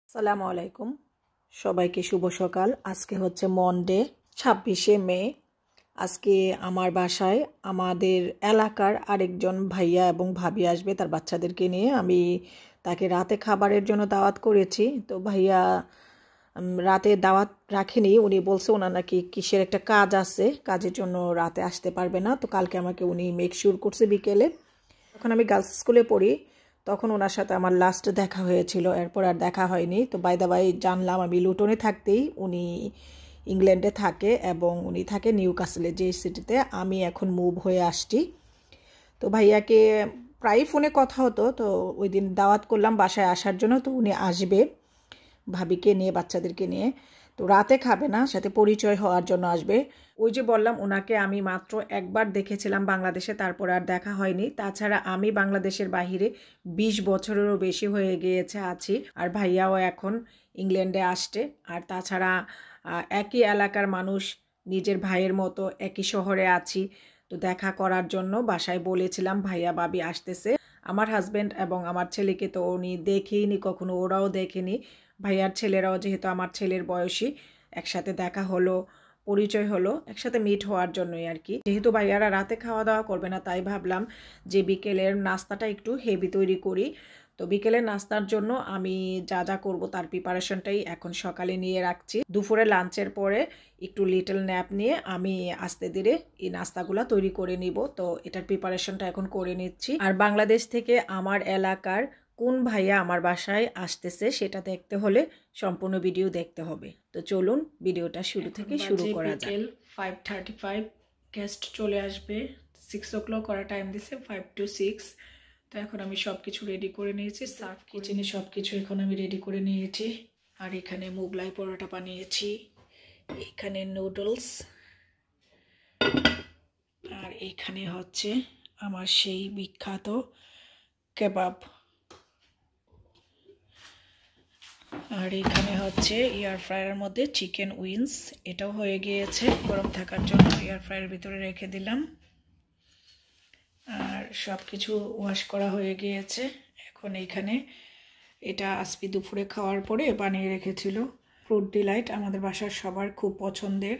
আসসালামু আলাইকুম, সবাইকে শুভ সকাল। আজকে হচ্ছে মন্ডে 26শে মে। আজকে আমার বাসায় আমাদের এলাকার আরেকজন ভাইয়া এবং ভাবি আসবে তার বাচ্চাদেরকে নিয়ে। আমি তাকে রাতে খাবারের জন্য দাওয়াত করেছি। তো ভাইয়া রাতে দাওয়াত রাখেনি, উনি বলছে ওনার নাকি কিসের একটা কাজ আছে, কাজের জন্য রাতে আসতে পারবে না। তো কালকে আমাকে উনি মেক শিওর করছে বিকেলে। তখন আমি গার্লস স্কুলে পড়ি, তখন ওনার সাথে আমার লাস্ট দেখা হয়েছিল, এরপর আর দেখা হয়নি। তো বাই দা বাই জানলাম আমি লুটনে থাকতেই উনি ইংল্যান্ডে থাকে এবং উনি থাকে নিউ কাসেলে, যে সিটিতে আমি এখন মুভ হয়ে আসছি। তো ভাইয়াকে প্রায় ফোনে কথা হতো, তো ওই দিন দাওয়াত করলাম বাসায় আসার জন্য। তো উনি আসবে ভাবিকে নিয়ে, বাচ্চাদেরকে নিয়ে। তো রাতে খাবে না, সাথে পরিচয় হওয়ার জন্য আসবে। ওই যে বললাম ওনাকে আমি মাত্র একবার দেখেছিলাম বাংলাদেশে, তারপর আর দেখা হয়নি। তাছাড়া আমি বাংলাদেশের বাহিরে 20 বছরেরও বেশি হয়ে গিয়েছে আছি, আর ভাইয়াও এখন ইংল্যান্ডে আসছে। আর তাছাড়া একই এলাকার মানুষ, নিজের ভাইয়ের মতো একই শহরে আছি। তো দেখা করার জন্য বাসায় বলেছিলাম ভাইয়া ভাবি আসতেছে। আমার হাজব্যান্ড এবং আমার ছেলেকে তো উনি দেখেইনি কখনো, ওরাও দেখেনি। ভাইয়ার ছেলেরাও যেহেতু আমার ছেলের বয়সী, একসাথে দেখা হলো, পরিচয় হলো, একসাথে মিট হওয়ার জন্যই আর কি। যেহেতু ভাইয়ারা রাতে খাওয়া দাওয়া করবে না, তাই ভাবলাম যে বিকেলের নাস্তাটা একটু হেভি তৈরি করি। তো বিকেলের নাস্তার জন্য আমি যা যা করবো তার প্রিপারেশনটাই এখন সকালে নিয়ে রাখছি। দুপুরে লাঞ্চের পরে একটু লিটল ন্যাপ নিয়ে আমি আস্তে ধীরে এই নাস্তাগুলো তৈরি করে নিব। তো এটার প্রিপারেশনটা এখন করে নিচ্ছি। আর বাংলাদেশ থেকে আমার এলাকার কোন ভাইয়া আমার বাসায় আসতেছে সেটা দেখতে হলে সম্পূর্ণ ভিডিও দেখতে হবে। তো চলুন ভিডিওটা শুরু থেকে শুরু করা যাক। 5:35 গেস্ট চলে আসবে। 6 o'clock করা টাইম দিছে, 5 to 6। তো এখন আমি সব কিছু রেডি করে নিয়েছি, সার্ভ কিচেনে সব কিছু এখন আমি রেডি করে নিয়েছি। আর এখানে মোগলাই পরোটা বানিয়েছি, এখানে নুডলস, আর এখানে হচ্ছে আমার সেই বিখ্যাত কেবাব। আর এখানে হচ্ছে এয়ার ফ্রায়ারের মধ্যে চিকেন উইংস, এটাও হয়ে গিয়েছে, গরম থাকার জন্য এয়ার ফ্রায়ারের ভিতরে রেখে দিলাম। আর সব কিছু ওয়াশ করা হয়ে গিয়েছে। এখন এইখানে এটা আসপি দুপুরে খাওয়ার পরে বানিয়ে রেখেছিল, ফ্রুট ডিলাইট, আমাদের বাসার সবার খুব পছন্দের।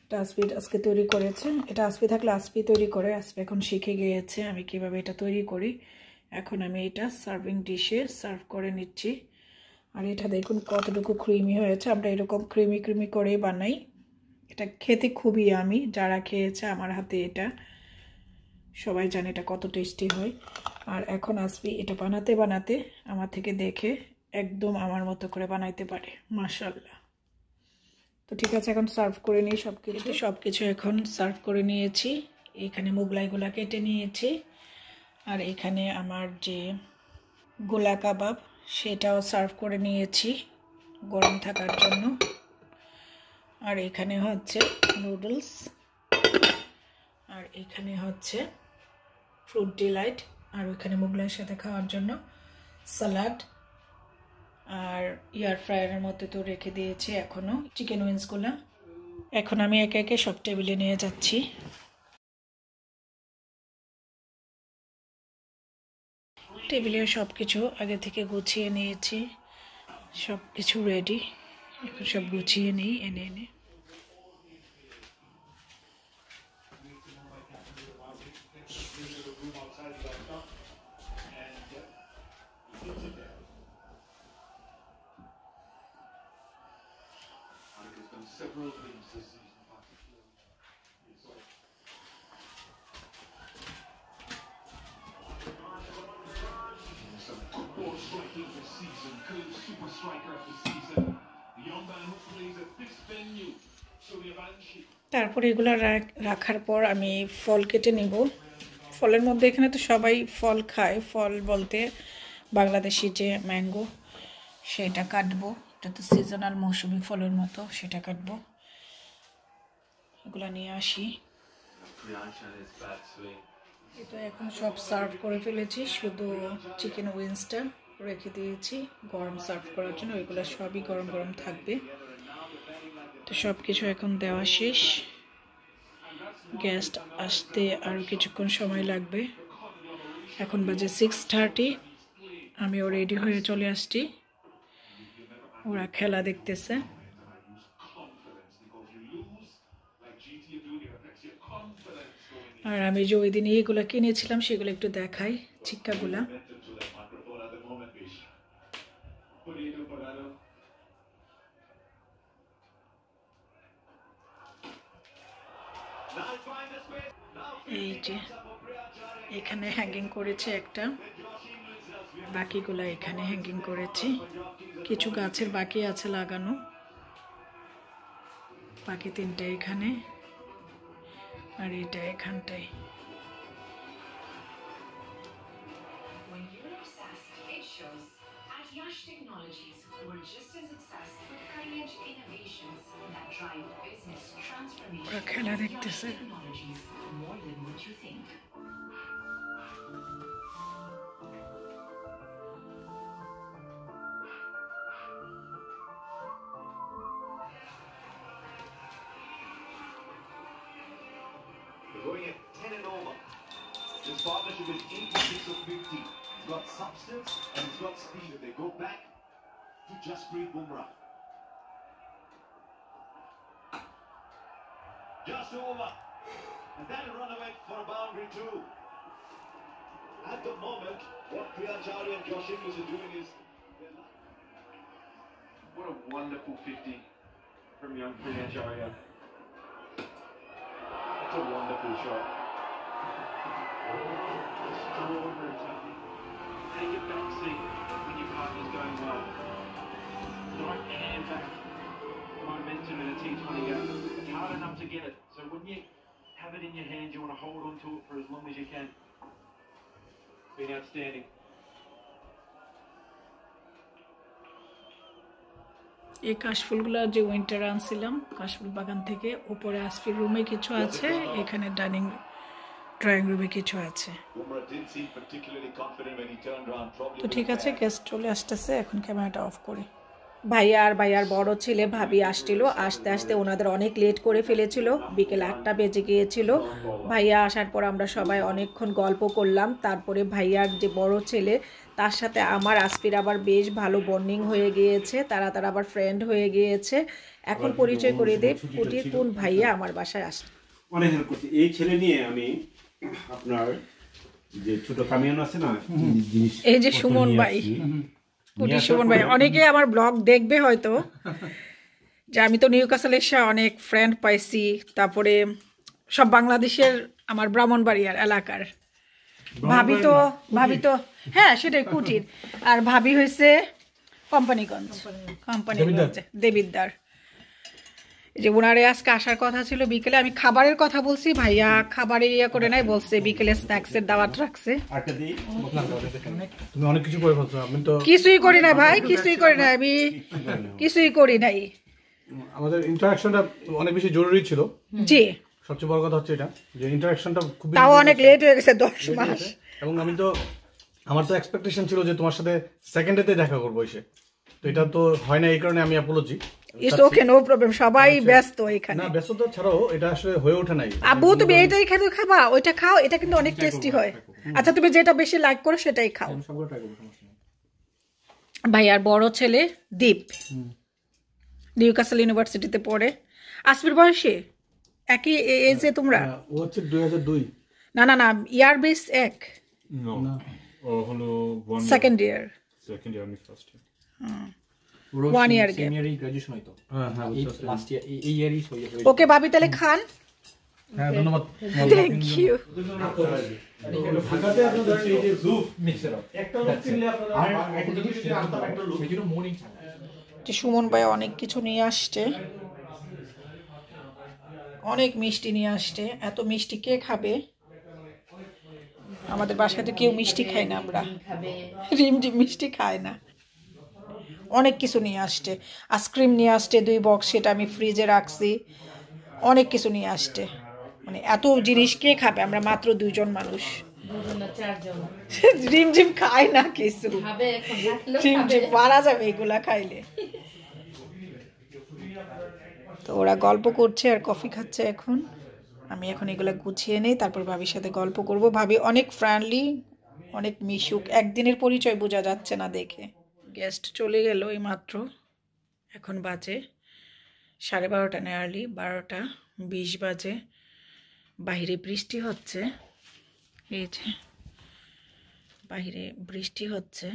এটা আসপি আজকে তৈরি করেছে। এটা আসপি থাকলে আসপি তৈরি করে, আসপি এখন শিখে গিয়েছে আমি কিভাবে এটা তৈরি করি। এখন আমি এটা সার্ভিং ডিশে সার্ভ করে নিচ্ছি। আর এটা দেখুন কতটুকু ক্রিমি হয়েছে, আমরা এরকম ক্রিমি ক্রিমি করেই বানাই। এটা খেতে খুবই আমি, যারা খেয়েছে আমার হাতে এটা সবাই জানে এটা কত টেস্টি হয়। আর এখন আসবি এটা বানাতে বানাতে আমার থেকে দেখে একদম আমার মতো করে বানাইতে পারে, মাশাআল্লাহ। তো ঠিক আছে, এখন সার্ভ করে নিই সব কিছু এখন সার্ভ করে নিয়েছি। এখানে মোগলাইগুলা কেটে নিয়েছি, আর এখানে আমার যে গোলা কাবাব সেটাও সার্ভ করে নিয়েছি গরম থাকার জন্য। আর এখানে হচ্ছে নুডলস, আর এখানে হচ্ছে ফ্রুট ডিলাইট, আর ওইখানে মোগলাইয়ের সাথে খাওয়ার জন্য সালাড। আর এয়ার ফ্রায়ারের মধ্যে তো রেখে দিয়েছি এখনও চিকেন উইংসগুলো। এখন আমি একে একে সব টেবিলে নিয়ে যাচ্ছি। টেবিলে সব কিছু আগে থেকে গুছিয়ে নিয়েছি, সব কিছু রেডি। এখন সব গুছিয়ে নিই এনে এনে। তারপর এগুলো রাখার পর আমি ফল কেটে নিব। ফলের মধ্যে এখানে তো সবাই ফল খায়, ফল বলতে বাংলাদেশি যে ম্যাঙ্গো সেটা কাটবো, এটা তো সিজনাল মৌসুমি ফলের মতো, সেটা কাটবো। এগুলো নিয়ে আসি। এটা এখন সব সার্ভ করে ফেলেছি, শুধু চিকেন উইংসটা রেখে দিয়েছি গরম সার্ভ করার জন্য। ওইগুলো সবই গরম গরম থাকবে। তো সব কিছু এখন দেওয়া শেষ, গেস্ট আসতে আরও কিছুক্ষণ সময় লাগবে। এখন বাজে 6:30, আমিও রেডি হয়ে চলে আসছি। ওরা খেলা দেখতেছে। আর আমি যে ওই দিন এইগুলো কিনেছিলাম সেগুলো একটু দেখাই, চিক্কাগুলা। এই যে এখানে হ্যাঙ্গিং করেছে একটা, বাকিগুলা এখানে হ্যাঙ্গিং করেছি। কিছু গাছের বাকি আছে লাগানো, বাকি তিনটা এখানে, আর এটা এখানটায়। খেলা দেখতেছে। Going at 10 and over. This partnership is 86 of 50. It's got substance and it's got speed. If they go back to Jasprit Bumrah. Just over. And that'll run away for a boundary too. At the moment, what Priyacharya and Josh Inglis are doing is... What a wonderful 50 from young Priyacharya. That's a wonderful shot. Extraordinary tackling. Take a back seat when your partner's going well. Right hand back momentum in a T20 game. It's hard enough to get it. So when you have it in your hand, you want to hold on to it for as long as you can. It's been outstanding. এই কাশফুলগুলো যে winter আনছিলাম কাশফুল বাগান থেকে, উপরে আসফির রুমে কিছু আছে, এখানে ড্রয়িং রুমে কিছু আছে। তো ঠিক আছে, গেস্ট চলে আসতেছে, এখন ক্যামেরাটা অফ করি। ভাইয়া আর ভাইয়ার বড় ছেলে ভাবি আসছিল, আসতে আসতে ওনাদের অনেক লেট করে ফেলেছিল, বিকেল 8টা বেজে গিয়েছিল। ভাইয়া আসার পর আমরা সবাই অনেকক্ষণ গল্প করলাম। তারপরে ভাইয়ার যে বড় ছেলে তার সাথে আমার আসফির আবার বেশ ভালো বন্ডিং হয়ে গিয়েছে, তারা আবার ফ্রেন্ড হয়ে গিয়েছে। এখন পরিচয় করে দেই পুটির কোন ভাইয়া আমার বাসায় আসছে। অনেক হেল্প করছি এই ছেলে নিয়ে। আমি আপনার যে ছোট কামিয়ান আছে না, এই যে সুমন ভাই, পুটি সুমন ভাই, অনেকে আমার ব্লগ দেখবে হয়তো, যে আমি তো নিউক্যাসল এসে অনেক ফ্রেন্ড পাইছি। তারপরে সব বাংলাদেশের, আমার ব্রাহ্মণবাড়িয়ার এলাকার ভাবি তো হ্যাঁ সেটাই কুটির, আর ভাবি হয়েছে কোম্পানিগঞ্জ দেবিদ্দার। যে ওনারে আজকে আসার কথা ছিল বিকেলে, আমি খাবারের কথা বলছি, ভাইয়া খাবারের ইয়া করে নাই, বলছে বিকেলে স্ন্যাক্সের দাওয়াত রাখছে। তুমি অনেক কিছু করে ফেলছো। আমি তো কিছুই করি না ভাই, কিছুই করি না, আমি কিছুই করি নাই। আমাদের ইন্টারাকশনটা অনেক বেশি জরুরি ছিল। জি, সবচেয়ে বড় কথা হচ্ছে এটা যে ইন্টারাকশনটা খুব, তাও অনেক লেট হয়ে গেছে 10 মাস। এবং আমার তো এক্সপেকটেশন ছিল যে তোমার সাথে সেকেন্ডেতে দেখা করবো এসে, তো এটা তো হয় না, এই কারণে আমি apology. It's okay, no problem, সবাই ব্যস্ত এখানে। না, ব্যস্ততা ছাড়াও এটা আসলে হয়ে ওঠে নাই। আব্বু তুমি এইটাই খেতে খাবা, ওইটা খাও, এটা কিন্তু অনেক টেস্টি হয়। আচ্ছা তুমি যেটা বেশি লাইক করো সেটাই খাও। ভাইয়ার বড় ছেলে দীপ নিউক্যাসল ইউনিভার্সিটিতে পড়ে। আসফির বয়সে একই এজে তোমরা? ও হচ্ছে 2002। না না না, ইয়ার বেস এক। না ও হলো সেকেন্ড ইয়ার আমি ফার্স্ট ইয়ার। 1 year gap. ইয়ারই গ্র্যাজুয়েশন হয়তো। হ্যাঁ এই লাস্ট ইয়ার, এই ইয়ারই হয়ে যাবে। ওকে ভাবি তাহলে খান। হ্যাঁ ধন্যবাদ। Thank you. ঢাকাতে আপনাদের এই যে লুপ মিক্সার আপ একটা লুপ কিনলে আপনারা আর একটা জিনিস আনতে একটা লুপ, সেজন্য মর্নিং টাইম। যে সুমন ভাই অনেক কিছু নিয়ে আসছে, অনেক মিষ্টি নিয়ে আসছে। এত মিষ্টি কে খাবে? আমাদের বাসাতে কেউ মিষ্টি খায় না, আমরা রিমঝিম মিষ্টি খায় না। অনেক কিছু নিয়ে আসছে, আইসক্রিম নিয়ে আসছে 2 বক্স, সেটা আমি ফ্রিজে রাখছি। অনেক কিছু নিয়ে আসছে, মানে এত জিনিস কে খাবে? আমরা মাত্র 2 জন মানুষ। রিমঝিম খায় না কিছু, রিমঝিম মারা যাবে এগুলা খাইলে। তো ওরা গল্প করছে আর কফি খাচ্ছে এখন। আমি এখন এগুলা গুছিয়ে নেই, তারপর ভাবির সাথে গল্প করব। ভাবি অনেক ফ্রেন্ডলি, অনেক মিশুক, একদিনের পরিচয় বোঝা যাচ্ছে না দেখে। গেস্ট চলে গেল এই মাত্র, এখন বাজে 12:30 না, আর্লি 12:20 বাজে। বাইরে বৃষ্টি হচ্ছে, এই যে বাইরে বৃষ্টি হচ্ছে।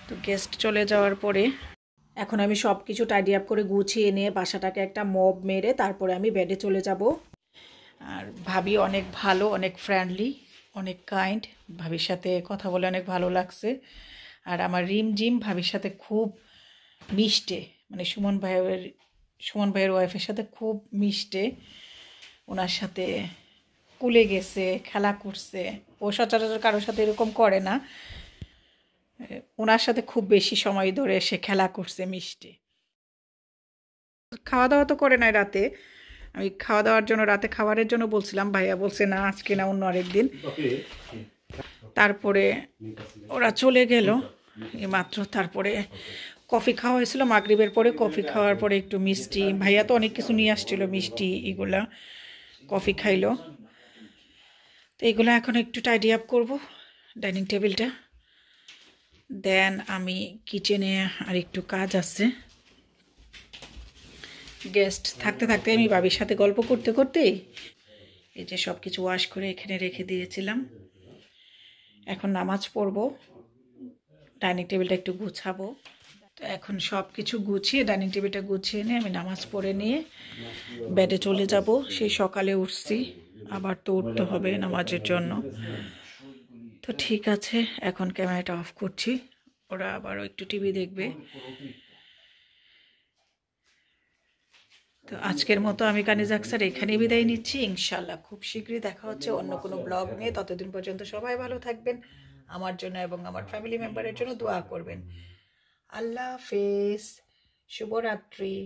তো গেস্ট চলে যাওয়ার পরে এখন আমি সব কিছু টাইডি আপ করে গুছিয়ে নিয়ে বাসাটাকে একটা মব মেরে তারপরে আমি বেডে চলে যাব। আর ভাবি অনেক ভালো, অনেক ফ্রেন্ডলি, অনেক কাইন্ড। ভাবির সাথে কথা বলে অনেক ভালো লাগছে। আর আমার রিমঝিম ভাবির সাথে খুব মিশতে, মানে সুমন ভাইয়ের ওয়াইফের সাথে খুব মিশতে। ওনার সাথে কুলে গেছে, খেলা করছে। ও সচরাচর কারোর সাথে এরকম করে না, ওনার সাথে খুব বেশি সময় ধরে সে খেলা করছে, মিষ্টি। খাওয়া দাওয়া তো করে নাই রাতে। আমি খাওয়া দাওয়ার জন্য, রাতে খাবারের জন্য বলছিলাম, ভাইয়া বলছে না আজকে না, অন্য আরেকদিন। তারপরে ওরা চলে গেল এইমাত্র। তারপরে কফি খাওয়া হয়েছিল মাগরিবের পরে। কফি খাওয়ার পরে একটু মিষ্টি, ভাইয়া তো অনেক কিছু নিয়ে আসছিল, মিষ্টি এগুলা। কফি খাইলো। তো এগুলো এখন একটু টাইডি আপ করবো ডাইনিং টেবিলটা। দেন আমি কিচেনে আর একটু কাজ আছে। গেস্ট থাকতে থাকতে আমি ভাবির সাথে গল্প করতে করতেই এই যে সব কিছু ওয়াশ করে এখানে রেখে দিয়েছিলাম। এখন নামাজ পড়বো, ডাইনিং টেবিলটা একটু গুছাবো। তো এখন সব কিছু গুছিয়ে ডাইনিং টেবিলটা গুছিয়ে নিয়ে আমি নামাজ পড়ে নিয়ে বেডে চলে যাব। সেই সকালে উঠছি, আবার তো উঠতে হবে নামাজের জন্য। তো ঠিক আছে, এখন ক্যামেরাটা অফ করছি, ওরা আবারও একটু টিভি দেখবে। তো আজকের মতো আমি কানিজ আক্তার এখানেই বিদায় নিচ্ছি। ইনশাল্লাহ খুব শীঘ্রই দেখা হচ্ছে অন্য কোনো ব্লগ নিয়ে। ততদিন পর্যন্ত সবাই ভালো থাকবেন, আমার জন্য এবং আমার ফ্যামিলি মেম্বারের জন্য দোয়া করবেন। আল্লাহ হাফেজ, শুভরাত্রি।